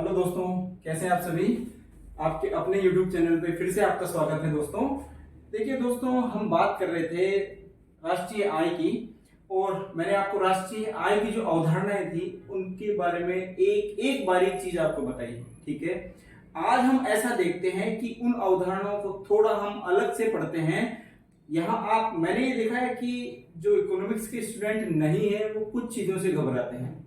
Hello दोस्तों, कैसे हैं आप सभी। आपके अपने YouTube चैनल पे फिर से आपका स्वागत है दोस्तों। देखिए दोस्तों, हम बात कर रहे थे राष्ट्रीय आय की और मैंने आपको राष्ट्रीय आय की जो अवधारणाएं थी उनके बारे में एक एक बारीक चीज आपको बताई। ठीक है, आज हम ऐसा देखते हैं कि उन अवधारणाओं को थोड़ा हम अलग से पढ़ते हैं। यहाँ मैंने ये देखा है कि जो इकोनॉमिक्स के स्टूडेंट नहीं है वो कुछ चीजों से घबराते हैं।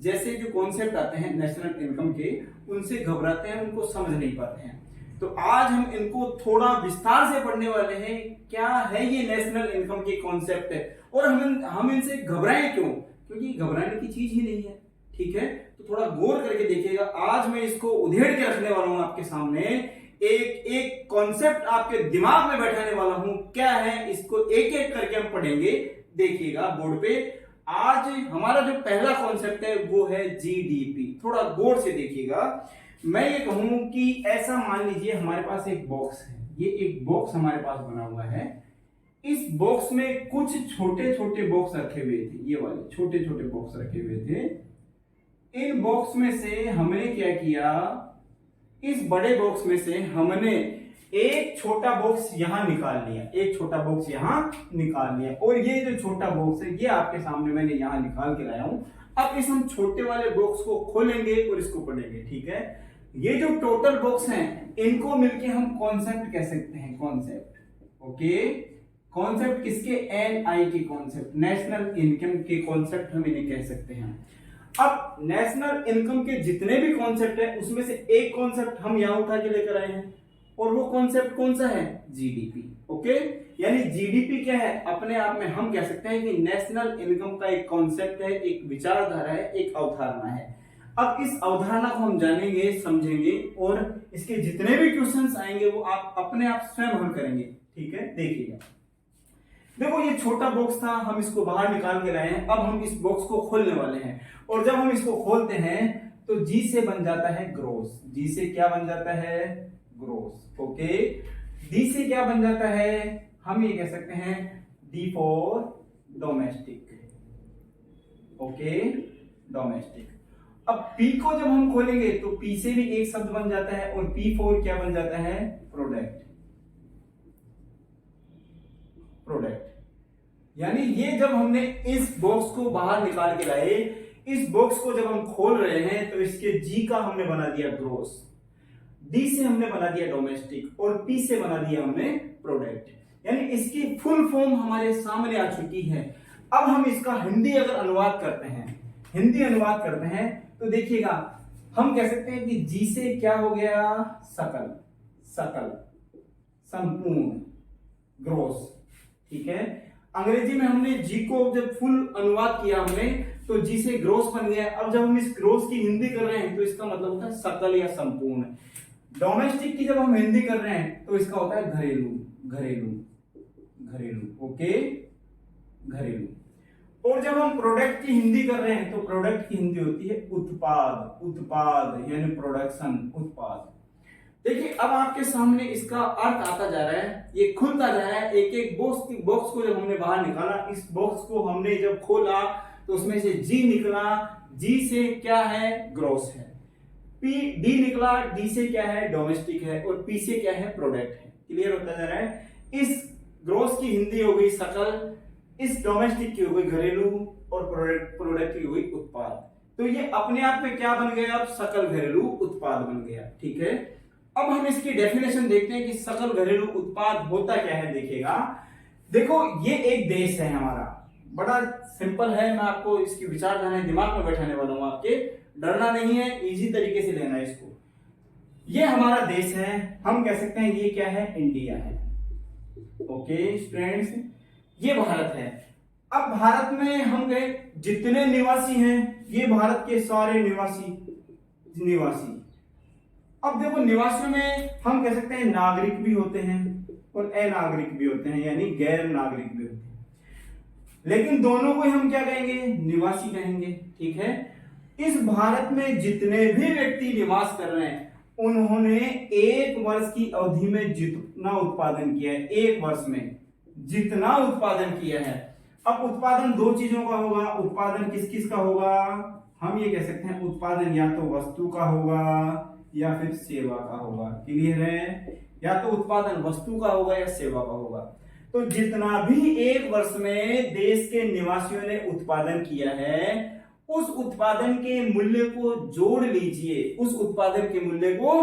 जैसे जो कॉन्सेप्ट आते हैं नेशनल इनकम के, उनसे घबराते हैं, उनको समझ नहीं पाते हैं। तो आज हम इनको थोड़ा विस्तार से पढ़ने वाले हैं। क्या है ये नेशनल इनकम के कॉन्सेप्ट है और हम इनसे घबराएं क्यों, क्योंकि घबराने की चीज ही नहीं है। ठीक है, तो थोड़ा गौर करके देखिएगा। आज मैं इसको उधेड़ के रखने वाला हूं आपके सामने। एक एक कॉन्सेप्ट आपके दिमाग में बैठाने वाला हूं। क्या है, इसको एक एक करके हम पढ़ेंगे। देखिएगा बोर्ड पे। आज हमारा जो पहला कॉन्सेप्ट है वो है जीडीपी। थोड़ा गौर से देखिएगा। मैं ये कहूं कि ऐसा मान लीजिए हमारे पास एक बॉक्स है। ये एक बॉक्स हमारे पास बना हुआ है। इस बॉक्स में कुछ छोटे छोटे बॉक्स रखे हुए थे। ये वाले छोटे छोटे बॉक्स रखे हुए थे। इन बॉक्स में से हमने क्या किया, इस बड़े बॉक्स में से हमने एक छोटा बॉक्स यहां निकाल लिया, एक छोटा बॉक्स यहां निकाल लिया और ये जो छोटा बॉक्स है ये आपके सामने मैंने यहां निकाल के लाया हूं। अब इस हम छोटे वाले बॉक्स को खोलेंगे और इसको पढ़ेंगे। ठीक है, ये जो टोटल बॉक्स हैं इनको मिलके हम कॉन्सेप्ट कह सकते हैं। कॉन्सेप्ट, ओके, कॉन्सेप्ट किसके, एनआई के कॉन्सेप्ट, नेशनल इनकम के कॉन्सेप्ट हम इन्हें कह सकते हैं। अब नेशनल इनकम के जितने भी कॉन्सेप्ट है उसमें से एक कॉन्सेप्ट हम यहां उठा के लेकर आए हैं और वो कॉन्सेप्ट कौन सा है, जीडीपी। ओके, यानी जीडीपी क्या है, अपने आप में हम कह सकते हैं कि नेशनल इनकम का एक कॉन्सेप्ट है, एक विचारधारा है, एक अवधारणा है। अब इस अवधारणा को हम जानेंगे, समझेंगे और इसके जितने भी क्वेश्चंस आएंगे वो आप अपने आप स्वयं हल करेंगे। ठीक है, देखिएगा। देखो ये छोटा बॉक्स था, हम इसको बाहर निकाल के लाए हैं। अब हम इस बॉक्स को खोलने वाले हैं और जब हम इसको खोलते हैं तो जी से बन जाता है ग्रोस। जी से क्या बन जाता है, ग्रोस। ओके, डी से क्या बन जाता है, हम ये कह सकते हैं D for domestic. Okay, domestic. अब पी को जब हम खोलेंगे तो पी से भी एक शब्द बन जाता है और पी फॉर क्या बन जाता है, प्रोडक्ट। प्रोडक्ट, यानी ये जब हमने इस बॉक्स को बाहर निकाल के लाए, इस बॉक्स को जब हम खोल रहे हैं तो इसके जी का हमने बना दिया ग्रोस, डी से हमने बना दिया डोमेस्टिक और पी से बना दिया हमने प्रोडक्ट। यानी इसकी फुल फॉर्म हमारे सामने आ चुकी है। अब हम इसका हिंदी अगर अनुवाद करते हैं, हिंदी अनुवाद करते हैं तो देखिएगा हम कह सकते हैं कि जी से क्या हो गया, सकल, सकल, संपूर्ण, ग्रोस। ठीक है, अंग्रेजी में हमने जी को जब फुल अनुवाद किया हमने तो जी से ग्रोस बन गया। अब जब हम इस ग्रोस की हिंदी कर रहे हैं तो इसका मतलब होता है सकल या संपूर्ण। डोमेस्टिक की जब हम हिंदी कर रहे हैं तो इसका होता है घरेलू, घरेलू, घरेलू। ओके, घरेलू। और जब हम प्रोडक्ट की हिंदी कर रहे हैं तो प्रोडक्ट की हिंदी होती है उत्पाद, उत्पाद यानी प्रोडक्शन, उत्पाद। देखिए अब आपके सामने इसका अर्थ आता जा रहा है, ये खुलता जा रहा है। एक एक बॉक्स को जब हमने बाहर निकाला, इस बॉक्स को हमने जब खोला तो उसमें से जी निकला, जी से क्या है, ग्रोस है। पी डी निकला, डी से क्या है, डोमेस्टिक है और पी से क्या है, प्रोडक्ट है। क्लियर होता जा रहा है। इस ग्रोस की हिंदी हो गई सकल, इस डोमेस्टिक की हो गई घरेलू और प्रोडक्ट की हो गई उत्पाद। तो ये अपने आप में क्या बन गया, अब सकल घरेलू उत्पाद बन गया। ठीक है, अब हम इसकी डेफिनेशन देखते हैं कि सकल घरेलू उत्पाद होता क्या है। देखिएगा, देखो ये एक देश है हमारा, बड़ा सिंपल है। मैं आपको इसकी विचारधारा दिमाग में बैठाने वाला हूं, आपके डरना नहीं है, इजी तरीके से लेना है इसको। ये हमारा देश है, हम कह सकते हैं ये क्या है, इंडिया है। ओके स्टूडेंट्स, ये भारत है। अब भारत में हम गए, जितने निवासी हैं ये भारत के सारे निवासी। अब देखो निवासियों में हम कह सकते हैं नागरिक भी होते हैं और अनागरिक भी होते हैं, यानी गैर नागरिक भी होते हैं। लेकिन दोनों को हम क्या कहेंगे, निवासी कहेंगे। ठीक है, इस भारत में जितने भी व्यक्ति निवास कर रहे हैं उन्होंने एक वर्ष की अवधि में जितना उत्पादन किया है, एक वर्ष में जितना उत्पादन किया है। अब उत्पादन दो चीजों का होगा। उत्पादन किस किस का होगा, हम ये कह सकते हैं उत्पादन या तो वस्तु का होगा या फिर सेवा का होगा। क्लियर है? या तो उत्पादन वस्तु का होगा या सेवा का होगा। तो जितना भी एक वर्ष में देश के निवासियों ने उत्पादन किया है, उस उत्पादन के मूल्य को जोड़ लीजिए, उस उत्पादन के मूल्य को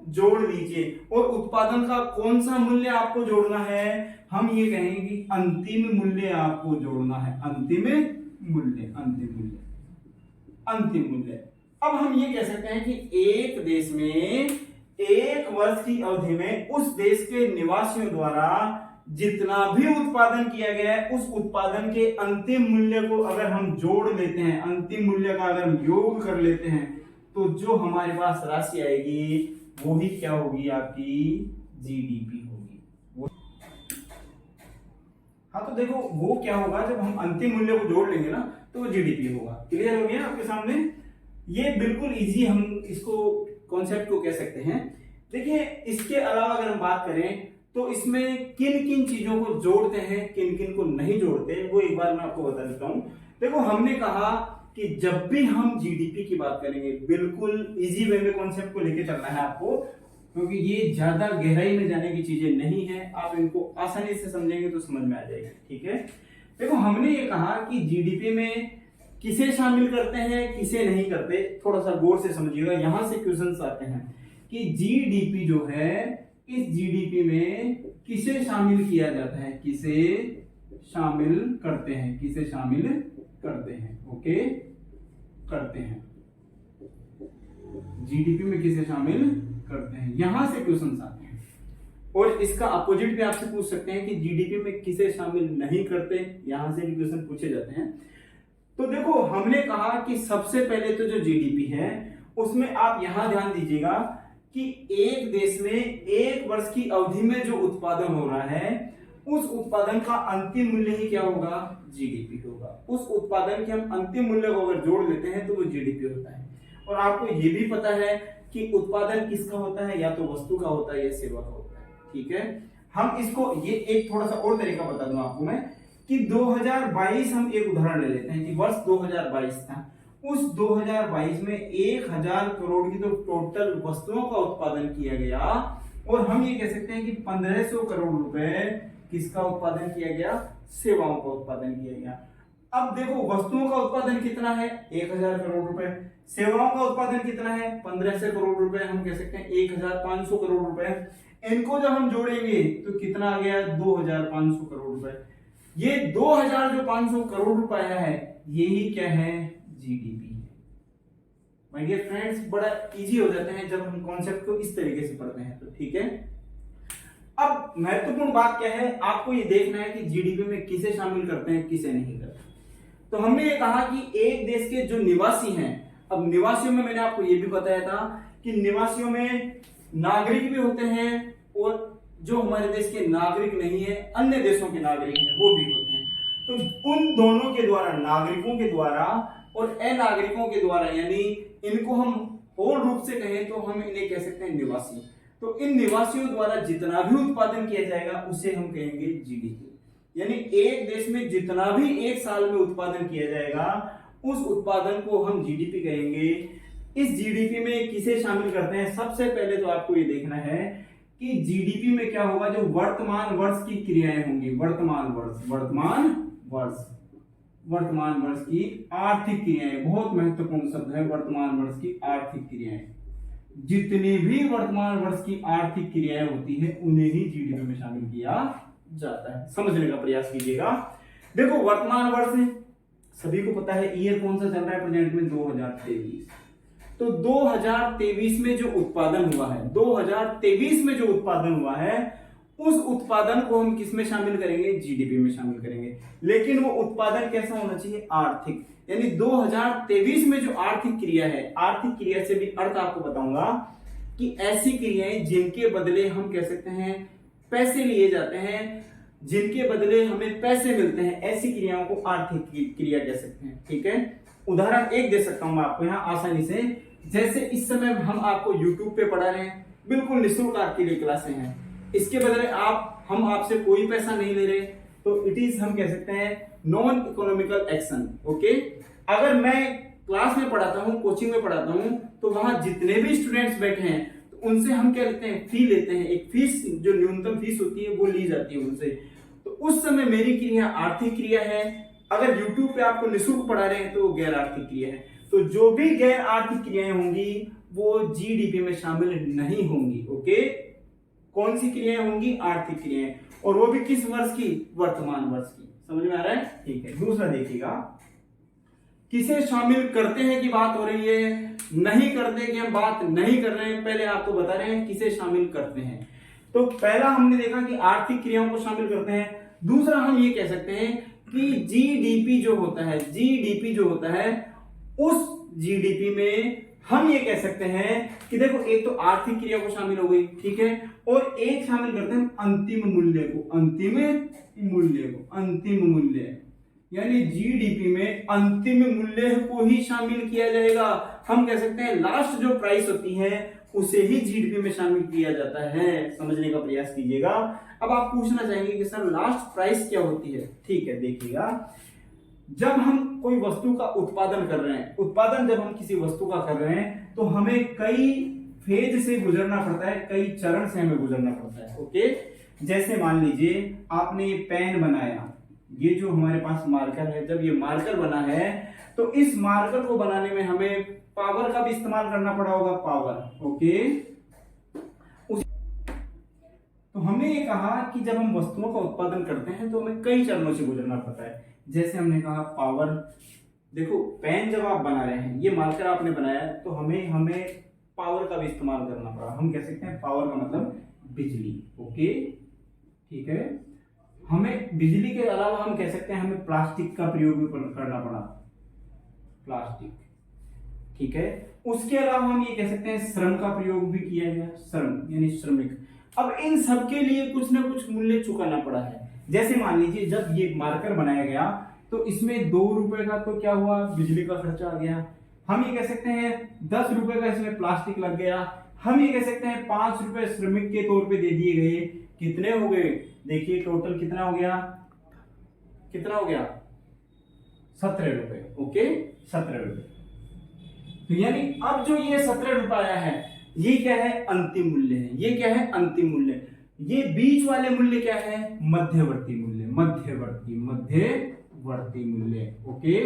जोड़ लीजिए। और उत्पादन का कौन सा मूल्य आपको जोड़ना है? हम ये कहेंगे कि अंतिम मूल्य आपको जोड़ना है। अंतिम मूल्य, अंतिम मूल्य, अंतिम मूल्य। अब हम ये कह सकते हैं कि एक देश में एक वर्ष की अवधि में उस देश के निवासियों द्वारा जितना भी उत्पादन किया गया है, उस उत्पादन के अंतिम मूल्य को अगर हम जोड़ लेते हैं, अंतिम मूल्य का अगर हम योग कर लेते हैं, तो जो हमारे पास राशि आएगी वो ही क्या होगी? आपकी जीडीपी होगी। हाँ, तो देखो वो क्या होगा, जब हम अंतिम मूल्य को जोड़ लेंगे ना तो वो जीडीपी होगा। क्लियर हो गया आपके सामने? ये बिल्कुल इजी हम इसको कॉन्सेप्ट को कह सकते हैं। देखिए, इसके अलावा अगर हम बात करें तो इसमें किन किन चीजों को जोड़ते हैं, किन किन को नहीं जोड़ते, वो एक बार मैं आपको बता देता हूं। देखो, हमने कहा कि जब भी हम जीडीपी की बात करेंगे, बिल्कुल इजी वे में कॉन्सेप्ट को लेके चलना है आपको, क्योंकि ये ज्यादा गहराई में जाने की चीजें नहीं है। आप इनको आसानी से समझेंगे तो समझ में आ जाएगा। ठीक है? देखो, हमने ये कहा कि जीडीपी में किसे शामिल करते हैं, किसे नहीं करते। थोड़ा सा गौर से समझिएगा, यहां से क्वेश्चंस आते हैं कि जीडीपी जो है, इस जीडीपी में किसे शामिल किया जाता है, किसे शामिल करते हैं, किसे शामिल करते हैं। ओके, करते हैं। जीडीपी में किसे शामिल करते हैं, यहां से क्वेश्चंस आते हैं। और इसका अपोजिट भी आपसे पूछ सकते हैं कि जीडीपी में किसे शामिल नहीं करते, यहां से भी क्वेश्चन पूछे जाते हैं। तो देखो, हमने कहा कि सबसे पहले तो जो जीडीपी है उसमें आप यहां ध्यान दीजिएगा कि एक देश में एक वर्ष की अवधि में जो उत्पादन हो रहा है, उस उत्पादन का अंतिम मूल्य ही क्या होगा? जीडीपी होगा। उस उत्पादन के हम अंतिम मूल्य को अगर जोड़ लेते हैं तो वो जीडीपी होता है। और आपको ये भी पता है कि उत्पादन किसका होता है, या तो वस्तु का होता है या सेवा का होता है। ठीक है? हम इसको ये एक थोड़ा सा और तरीका बता दूं आपको मैं कि 2022 हम एक उदाहरण ले लेते हैं कि वर्ष 2022 था। उस 2022 में 1000 करोड़ की तो टोटल वस्तुओं का उत्पादन किया गया, और हम ये कह सकते हैं कि 1500 करोड़ रुपए किसका उत्पादन किया गया? सेवाओं का उत्पादन किया गया। अब देखो, वस्तुओं का उत्पादन कितना है? 1000 करोड़ रुपए। सेवाओं का उत्पादन कितना है? 1500 करोड़ रुपए। हम कह सकते हैं 1500 करोड़ रुपए। इनको जब हम जोड़ेंगे तो कितना आ गया? 2500 करोड़ रुपए। ये 2500 करोड़ रुपए है, यही क्या है? जीडीपी है। माय डियर फ्रेंड्स, बड़ा इजी हो जाते हैं जब हम कॉन्सेप्ट को इस तरीके से पढ़ते हैं। तो ठीक है, अब महत्वपूर्ण बात क्या है, आपको ये देखना है कि जीडीपी में किसे शामिल करते हैं, किसे नहीं करते। तो हमने ये कहा कि एक देश के जो निवासी हैं, अब निवासियों में मैंने आपको ये भी बताया था कि निवासियों में नागरिक भी होते हैं, और जो हमारे देश के नागरिक नहीं है, अन्य देशों के नागरिक हैं, वो भी होते हैं। तो उन दोनों के द्वारा, नागरिकों के द्वारा और अनागरिकों के द्वारा, यानी इनको हम और रूप से कहें तो हम इन्हें कह सकते हैं निवासी। तो इन निवासियों द्वारा जितना भी उत्पादन किया जाएगा उसे हम कहेंगे जीडीपी। यानी एक देश में जितना भी एक साल में उत्पादन किया जाएगा, उस उत्पादन को हम जीडीपी कहेंगे। इस जीडीपी में किसे शामिल करते हैं? सबसे पहले तो आपको ये देखना है कि जीडीपी में क्या होगा? जो वर्तमान वर्ष की क्रियाएं होंगी, वर्तमान वर्ष की आर्थिक क्रियाएं, बहुत महत्वपूर्ण शब्द है वर्तमान वर्ष की आर्थिक क्रियाएं। जितनी भी वर्तमान वर्ष की आर्थिक क्रियाएं होती है उन्हें ही जीडीपी में शामिल किया जाता है। समझने का प्रयास कीजिएगा। देखो, वर्तमान वर्ष है, सभी को पता है ईयर कौन सा चल रहा है प्रेजेंट में? 2023। तो 2023 में जो उत्पादन हुआ है, 2023 में जो उत्पादन हुआ है, उस उत्पादन को हम किस में शामिल करेंगे? जीडीपी में शामिल करेंगे। लेकिन वो उत्पादन कैसा होना चाहिए? आर्थिक। यानी 2023 में जो आर्थिक क्रिया है, आर्थिक क्रिया से भी अर्थ आपको बताऊंगा कि ऐसी क्रियाएं जिनके बदले हम कह सकते हैं पैसे लिए जाते हैं, जिनके बदले हमें पैसे मिलते हैं, ऐसी क्रियाओं को आर्थिक क्रिया कह सकते हैं। ठीक है? उदाहरण एक दे सकता हूं मैं आपको यहां आसानी से। जैसे इस समय हम आपको YouTube पे पढ़ा रहे हैं, बिल्कुल निःशुल्क आपके लिए क्लासें हैं, इसके बदले हम आपसे कोई पैसा नहीं ले रहे, तो इट इज हम कह सकते हैं नॉन इकोनॉमिकल एक्शन। ओके, अगर मैं क्लास में पढ़ाता हूँ, कोचिंग में पढ़ाता हूँ, तो वहां जितने भी स्टूडेंट्स बैठे हैं तो उनसे हम क्या लेते हैं, फी लेते हैं। एक फीस जो न्यूनतम फीस होती है वो ली जाती है उनसे। तो उस समय मेरी क्रिया आर्थिक क्रिया है। अगर यूट्यूब पे आपको निःशुल्क पढ़ा रहे हैं तो वो गैर आर्थिक क्रिया है। तो जो भी गैर आर्थिक क्रियाएं होंगी वो जीडीपी में शामिल नहीं होंगी। ओके, कौन सी क्रियाएं होंगी? आर्थिक क्रियाएं, और वो भी किस वर्ष की? वर्तमान वर्ष की। समझ में आ रहा है? ठीक है। दूसरा देखिएगा, किसे शामिल करते हैं की बात हो रही है, नहीं करते की हम बात नहीं कर रहे हैं, पहले आपको बता रहे हैं किसे शामिल करते हैं। तो पहला हमने देखा कि आर्थिक क्रियाओं को शामिल करते हैं। दूसरा हम ये कह सकते हैं कि जीडीपी जो होता है, जीडीपी जो होता है, उस जीडीपी में हम ये कह सकते हैं कि देखो, एक तो आर्थिक क्रिया को शामिल हो गई, ठीक है, और एक शामिल करते हैं अंतिम मूल्य को, अंतिम मूल्य को, अंतिम मूल्य, यानी जीडीपी में अंतिम मूल्य को ही शामिल किया जाएगा। हम कह सकते हैं लास्ट जो प्राइस होती है उसे ही जीडीपी में शामिल किया जाता है। समझने का प्रयास कीजिएगा। अब आप पूछना चाहेंगे कि सर लास्ट प्राइस क्या होती है? ठीक है, देखिएगा, जब हम कोई वस्तु का उत्पादन कर रहे हैं, उत्पादन जब हम किसी वस्तु का कर रहे हैं तो हमें कई फेज से गुजरना पड़ता है, कई चरण से हमें गुजरना पड़ता है। ओके, जैसे मान लीजिए आपने ये पेन बनाया, ये जो हमारे पास मार्कर है, जब ये मार्कर बना है तो इस मार्कर को बनाने में हमें पावर का भी इस्तेमाल करना पड़ा होगा, पावर। ओके, तो हमने ये कहा कि जब हम वस्तुओं का उत्पादन करते हैं तो हमें कई चरणों से गुजरना पड़ता है। जैसे हमने कहा पावर, देखो पेन जब आप बना रहे हैं, ये मार्कर आपने बनाया तो हमें पावर का भी इस्तेमाल करना पड़ा। हम कह सकते हैं पावर का मतलब बिजली। ओके, ठीक है, हमें बिजली के अलावा हम कह सकते हैं हमें प्लास्टिक का प्रयोग भी करना पड़ा, प्लास्टिक, ठीक है। उसके अलावा हम ये कह सकते हैं श्रम का प्रयोग भी किया गया, श्रम यानी श्रमिक। अब इन सब के लिए कुछ ना कुछ मूल्य चुकाना पड़ा है। जैसे मान लीजिए जब ये मार्कर बनाया गया तो इसमें 2 रुपए का तो क्या हुआ, बिजली का खर्चा आ गया। हम ये कह सकते हैं 10 रुपए का इसमें प्लास्टिक लग गया। हम ये कह सकते हैं 5 रुपए श्रमिक के तौर पे दे दिए गए। कितने हो गए? देखिए टोटल कितना हो गया, कितना हो गया? 17 रुपए। ओके, 17 रुपए। तो यानी अब जो ये 17 रुपए आया है, ये क्या है? अंतिम मूल्य है। ये क्या है? अंतिम मूल्य। ये बीच वाले मूल्य क्या है? मध्यवर्ती मूल्य, मध्यवर्ती मूल्य। ओके,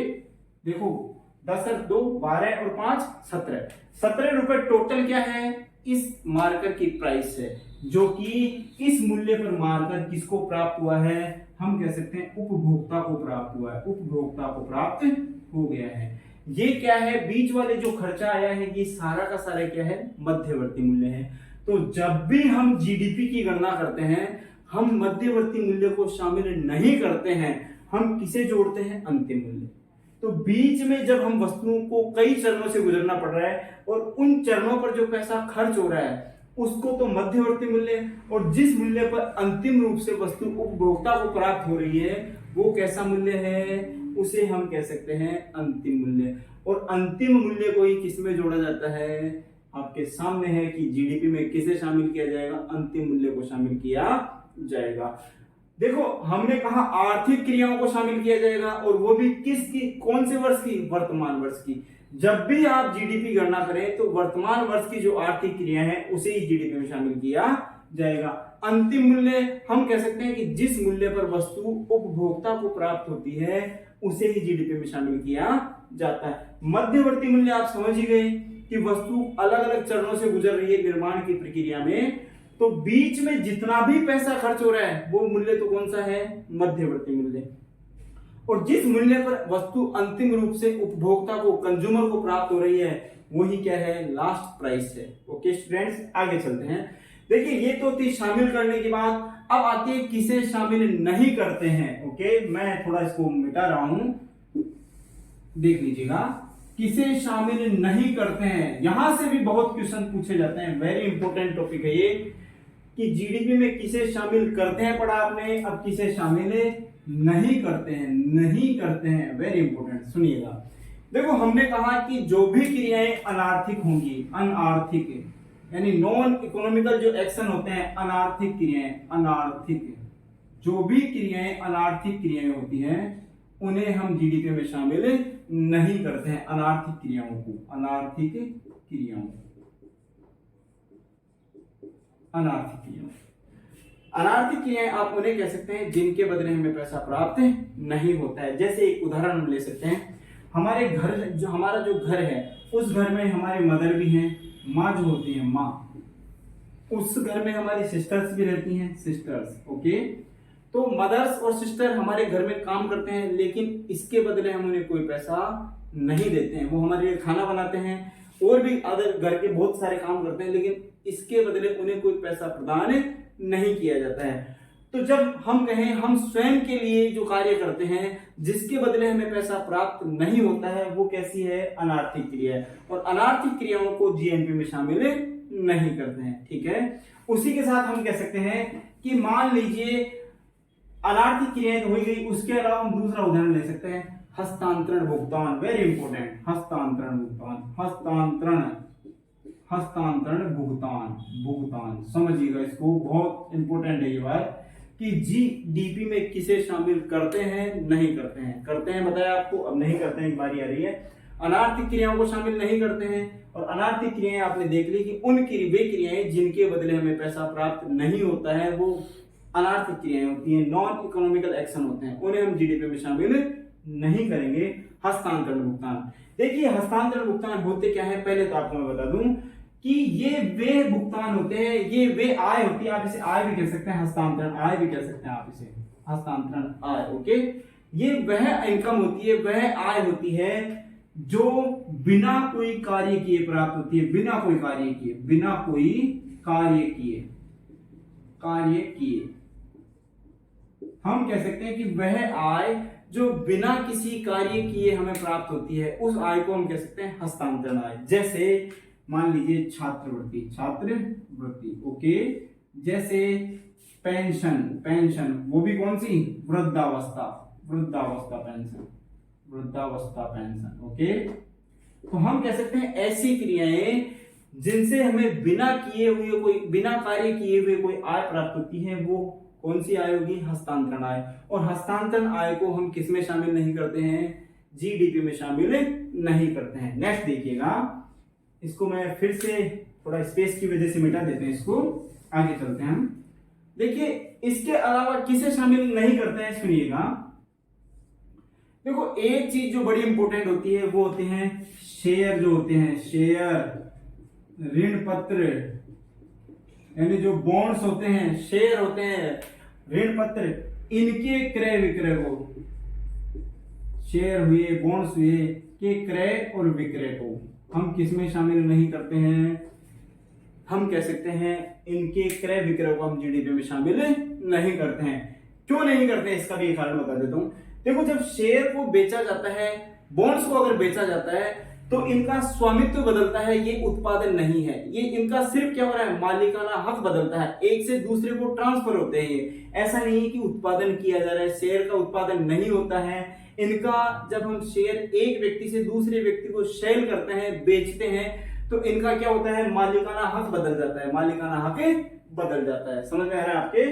देखो 10 और 2 12 और 5 17, 17 रुपए टोटल क्या है? इस मार्कर की प्राइस है, जो कि इस मूल्य पर मार्कर किसको प्राप्त हुआ है? हम कह सकते हैं उपभोक्ता को प्राप्त हुआ है, उपभोक्ता को प्राप्त हो गया है। ये क्या है? बीच वाले जो खर्चा आया है ये सारा का सारा क्या है? मध्यवर्ती मूल्य है। तो जब भी हम जीडीपी की गणना करते हैं हम मध्यवर्ती मूल्य को शामिल नहीं करते हैं, हम किसे जोड़ते हैं? अंतिम मूल्य। तो बीच में जब हम वस्तुओं को कई चरणों से गुजरना पड़ रहा है और उन चरणों पर जो पैसा खर्च हो रहा है उसको तो मध्यवर्ती मूल्य, और जिस मूल्य पर अंतिम रूप से वस्तु उपभोक्ता को प्राप्त हो रही है वो कैसा मूल्य है? उसे हम कह सकते हैं अंतिम मूल्य। और अंतिम मूल्य को ही किसमें जोड़ा जाता है? आपके सामने है कि जीडीपी में किसे शामिल किया जाएगा? अंतिम मूल्य को शामिल किया जाएगा। देखो हमने कहा आर्थिक क्रियाओं को शामिल किया जाएगा, और वो भी किसकी? कौन से वर्ष की? वर्तमान वर्ष की। जब भी आप जीडीपी गणना करें तो वर्तमान वर्ष की जो आर्थिक क्रिया है उसे ही जीडीपी में शामिल किया जाएगा। अंतिम मूल्य हम कह सकते हैं कि जिस मूल्य पर वस्तु उपभोक्ता को प्राप्त होती है उसे ही जीडीपी में शामिल किया जाता है। मध्यवर्ती मूल्य आप समझ ही गए कि वस्तु अलग अलग चरणों से गुजर रही है निर्माण की प्रक्रिया में, तो बीच में जितना भी पैसा खर्च हो रहा है वो मूल्य तो कौन सा है? मध्यवर्ती मूल्य। और जिस मूल्य पर वस्तु अंतिम रूप से उपभोक्ता को, कंज्यूमर को प्राप्त हो रही है वही क्या है? लास्ट प्राइस है। ओके स्टूडेंट्स, आगे चलते हैं। देखिए ये तो थी शामिल करने की बात। अब आती है किसे शामिल नहीं करते हैं। ओके, मैं थोड़ा इसको मिटा रहा हूं, देख लीजिएगा। किसे शामिल नहीं करते हैं, यहां से भी बहुत क्वेश्चन पूछे जाते हैं। वेरी इंपॉर्टेंट टॉपिक है ये कि जीडीपी में किसे शामिल करते हैं पढ़ा आपने, अब किसे शामिल नहीं करते हैं, नहीं करते हैं। वेरी इंपॉर्टेंट, सुनिएगा। देखो हमने कहा कि जो भी क्रियाएं अनार्थिक होंगी, अनार्थिक यानी नॉन इकोनॉमिकल जो एक्शन होते हैं, अनार्थिक क्रियाएं, अनार्थिक जो भी क्रियाएं अनार्थिक क्रियाएं होती हैं उन्हें हम जीडीपी में शामिल नहीं करते हैं। अनार्थिक क्रियाओं को, अनार्थिक क्रियाओं, अनार्थिक क्रियाओं, अनार्थिक क्रियाएं आप उन्हें कह सकते हैं जिनके बदले हमें पैसा प्राप्त नहीं होता है। जैसे एक उदाहरण हम ले सकते हैं, हमारे घर जो हमारा जो घर है उस घर में हमारी मदर भी हैं, माँ जो होती है माँ, उस घर में हमारी सिस्टर्स भी रहती हैं, सिस्टर्स। ओके, तो मदर्स और सिस्टर हमारे घर में काम करते हैं, लेकिन इसके बदले हम उन्हें कोई पैसा नहीं देते हैं। वो हमारे लिए खाना बनाते हैं और भी अदर घर के बहुत सारे काम करते हैं, लेकिन इसके बदले उन्हें कोई पैसा प्रदान नहीं किया जाता है। तो जब हम कहें हम स्वयं के लिए जो कार्य करते हैं जिसके बदले हमें पैसा प्राप्त नहीं होता है, वो कैसी है? अनार्थिक क्रिया है। और अनार्थिक क्रियाओं को जीएनपी में शामिल नहीं करते हैं। ठीक है, उसी के साथ हम कह सकते हैं कि मान लीजिए अनार्थिक क्रियाएं हो गई, उसके अलावा हम दूसरा उदाहरण ले सकते हैं, हस्तांतरण भुगतान। वेरी इंपॉर्टेंट, हस्तांतरण भुगतान, हस्तांतरण भुगतान, भुगतान समझिएगा इसको, बहुत इंपॉर्टेंट है ये बात कि जीडीपी में किसे शामिल करते हैं, नहीं करते हैं। करते हैं बताया आपको, अब नहीं करते हैं, एक बारी आ रही है। अनार्थिक क्रियाओं को शामिल नहीं करते हैं, और अनार्थिक क्रियाएं आपने देख ली कि वे क्रियाएं जिनके बदले हमें पैसा प्राप्त नहीं होता है वो अनार्थिक क्रियाएं होती हैं, नॉन इकोनॉमिकल एक्शन होते हैं, उन्हें हम जीडीपी में शामिल नहीं करेंगे। हस्तांतरण भुगतान, देखिए हस्तांतरण भुगतान होते क्या है, पहले तो आपको मैं बता दूं कि ये वे भुगतान होते हैं, ये वे आय होती है, आप इसे आय भी कह सकते हैं, हस्तांतरण आय भी कह सकते हैं आप इसे, हस्तांतरण आय। ओके, ये वह इनकम होती है, वह आय होती है जो बिना कोई कार्य किए प्राप्त होती है, बिना कोई कार्य किए, बिना कोई कार्य किए, कार्य किए हम कह सकते हैं कि वह आय जो बिना किसी कार्य किए हमें प्राप्त होती है, उस आय को हम कह सकते हैं हस्तांतरण आय। जैसे मान लीजिए छात्रवृत्ति, छात्रवृत्ति। ओके, जैसे पेंशन, पेंशन वो भी कौन सी? वृद्धावस्था, वृद्धावस्था पेंशन, वृद्धावस्था पेंशन। ओके, तो हम कह सकते हैं ऐसी क्रियाएं जिनसे हमें बिना किए हुए कोई, बिना कार्य किए हुए कोई आय प्राप्त होती है, वो कौन सी आय होगी? हस्तांतरण आय। और हस्तांतरण आय को हम किस में शामिल नहीं करते हैं? जीडीपी में शामिल नहीं करते हैं। नेक्स्ट देखिएगा, इसको मैं फिर से थोड़ा स्पेस की वजह से मिटा देते हैं, इसको आगे चलते हैं हम। देखिए इसके अलावा किसे शामिल नहीं करते हैं, सुनिएगा। देखो एक चीज जो बड़ी इंपॉर्टेंट होती है वो होते हैं शेयर, जो होते हैं शेयर, ऋण पत्र, यानी जो बॉन्ड्स होते हैं, शेयर होते हैं, ऋण पत्र, इनके क्रय विक्रय को, शेयर हुए, बॉन्ड्स हुए के क्रय और विक्रय को हम किसमें शामिल नहीं करते हैं? हम कह सकते हैं इनके क्रय विक्रय को हम जीडीपी में शामिल नहीं करते हैं। क्यों नहीं करते हैं, इसका भी एक कारण बता देता हूं। देखो जब शेयर को बेचा जाता है, बॉन्ड्स को अगर बेचा जाता है, तो इनका स्वामित्व बदलता है, ये उत्पादन नहीं है, ये इनका सिर्फ क्या हो रहा है? मालिकाना हक बदलता है, एक से दूसरे को ट्रांसफर होते हैं। ये ऐसा नहीं है कि उत्पादन किया जा रहा है, शेयर का उत्पादन नहीं होता है। इनका जब हम शेयर एक व्यक्ति से दूसरे व्यक्ति को सेल करते हैं, बेचते हैं, तो इनका क्या होता है? मालिकाना हक बदल जाता है, मालिकाना हक बदल जाता है। समझ में आ रहा है आपके?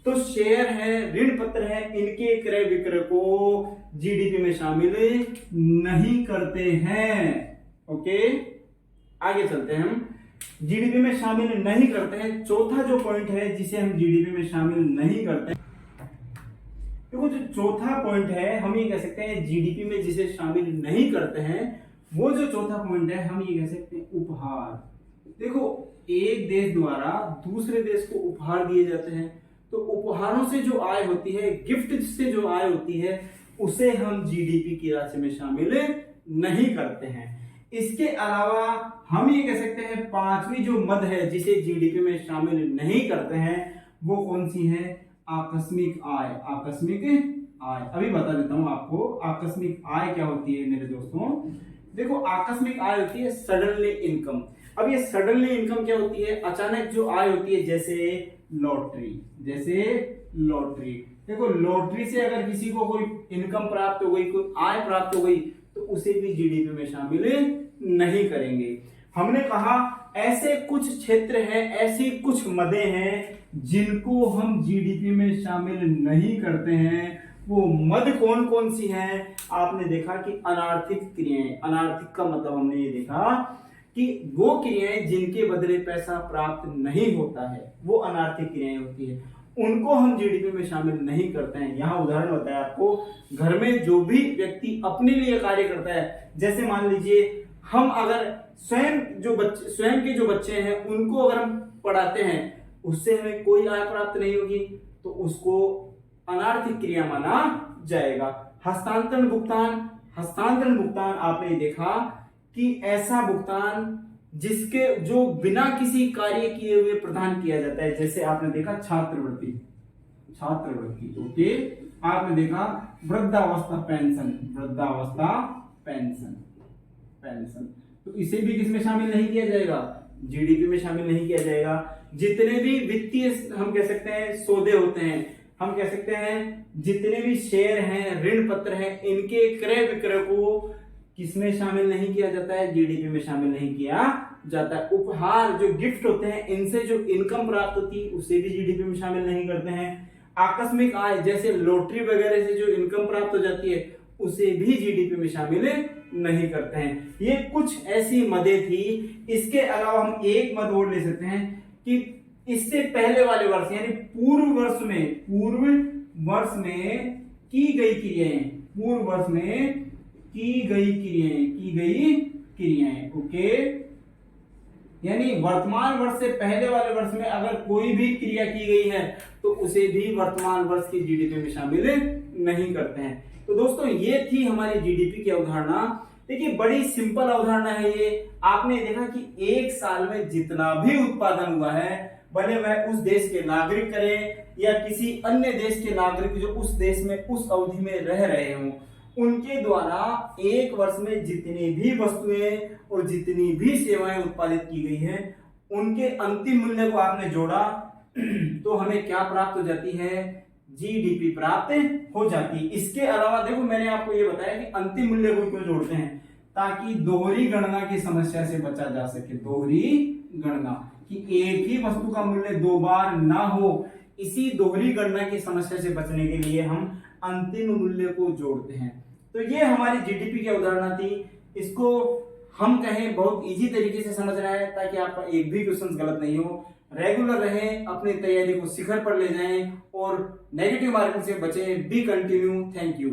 तो शेयर है, ऋण पत्र है, इनके क्रय विक्रय को जीडीपी में शामिल नहीं करते हैं। ओके, आगे चलते हैं हम। जीडीपी में शामिल नहीं करते हैं। चौथा जो पॉइंट है जिसे हम जीडीपी में शामिल नहीं करते, देखो जो चौथा पॉइंट है हम ये कह सकते हैं जीडीपी में जिसे शामिल नहीं करते हैं, वो जो चौथा पॉइंट है हम ये कह सकते हैं उपहार। देखो एक देश द्वारा दूसरे देश को उपहार दिए जाते हैं, तो उपहारों से जो आय होती है, गिफ्ट से जो आय होती है, उसे हम जीडीपी की राशि में शामिल नहीं करते हैं। इसके अलावा हम ये कह सकते हैं पांचवी जो मद है जिसे जीडीपी में शामिल नहीं करते हैं, वो कौन सी है? आकस्मिक आय, आकस्मिक आय। अभी बता देता हूं आपको आकस्मिक आय क्या होती है मेरे दोस्तों। देखो आकस्मिक आय होती है सडनली इनकम। अब ये सडनली इनकम क्या होती है? अचानक जो आय होती है, जैसे लॉटरी, जैसे लॉटरी। देखो लॉटरी से अगर किसी को कोई इनकम प्राप्त हो गई, कोई आय प्राप्त हो गई, तो उसे भी जीडीपी में शामिल नहीं करेंगे। हमने कहा ऐसे कुछ क्षेत्र हैं, ऐसी कुछ मदें हैं जिनको हम जीडीपी में शामिल नहीं करते हैं। वो मद कौन कौन सी हैं? आपने देखा कि अनार्थिक क्रियाएं। अनार्थिक का मतलब हमने ये देखा कि वो क्रियाएं जिनके बदले पैसा प्राप्त नहीं होता है, वो अनार्थिक क्रियाएं होती है, उनको हम जीडीपी में शामिल नहीं करते हैं। यहाँ उदाहरण बताया आपको, घर में जो भी व्यक्ति अपने लिए कार्य करता है, जैसे मान लीजिए हम अगर स्वयं के जो बच्चे हैं उनको अगर हम पढ़ाते हैं, उससे हमें कोई आय प्राप्त नहीं होगी, तो उसको अनार्थिक क्रिया माना जाएगा। हस्तांतरण भुगतान आपने देखा कि ऐसा भुगतान जिसके जो बिना किसी कार्य किए हुए प्रदान किया जाता है, जैसे आपने देखा छात्रवृत्ति, ओके। आपने देखा वृद्धावस्था पेंशन, तो इसे भी किसमें शामिल नहीं किया जाएगा? जीडीपी में शामिल नहीं किया जाएगा। जितने भी वित्तीय हम कह सकते हैं सौदे होते हैं, हम कह सकते हैं जितने भी शेयर हैं, ऋण पत्र हैं, इनके क्रय विक्रय को किसमें शामिल नहीं किया जाता है? जीडीपी में शामिल नहीं किया जाता है। उपहार जो गिफ्ट होते हैं, इनसे जो इनकम प्राप्त होती है उसे भी जीडीपी में शामिल नहीं करते हैं। आकस्मिक आय जैसे लॉटरी वगैरह से जो इनकम प्राप्त हो जाती है उसे भी जीडीपी में शामिल नहीं करते हैं। ये कुछ ऐसी मदें थी। इसके अलावा हम एक मद और ले सकते हैं कि इससे पहले वाले वर्ष यानी पूर्व वर्ष में की गई क्रियाएं, ओके। यानी वर्तमान वर्ष से पहले वाले वर्ष में अगर कोई भी क्रिया की गई है तो उसे भी वर्तमान वर्ष की जीडीपी में शामिल नहीं करते हैं। तो दोस्तों ये थी हमारी जीडीपी की अवधारणा। देखिए बड़ी सिंपल अवधारणा है ये। आपने देखा कि एक साल में जितना भी उत्पादन हुआ है, भले वह उस देश के नागरिक करें या किसी अन्य देश के नागरिक जो उस देश में उस अवधि में रह रहे हों, उनके द्वारा एक वर्ष में जितनी भी वस्तुएं और जितनी भी सेवाएं उत्पादित की गई हैं, उनके अंतिम मूल्य को आपने जोड़ा तो हमें क्या प्राप्त हो जाती है? जीडीपी प्राप्त हो जाती है। इसके अलावा देखो मैंने आपको ये बताया कि अंतिम मूल्य को क्यों जोड़ते हैं, ताकि दोहरी गणना की समस्या से बचा जा सके। दोहरी गणना कि एक ही वस्तु का मूल्य दो बार ना हो, इसी दोहरी गणना की समस्या से बचने के लिए हम अंतिम मूल्य को जोड़ते हैं। तो ये हमारी जीडीपी की अवधारणा थी। इसको हम कहें बहुत इजी तरीके से समझना है ताकि आपका एक भी क्वेश्चन गलत नहीं हो। रेगुलर रहें, अपनी तैयारी को शिखर पर ले जाएं और नेगेटिव मार्किंग से बचें। B continue. Thank you.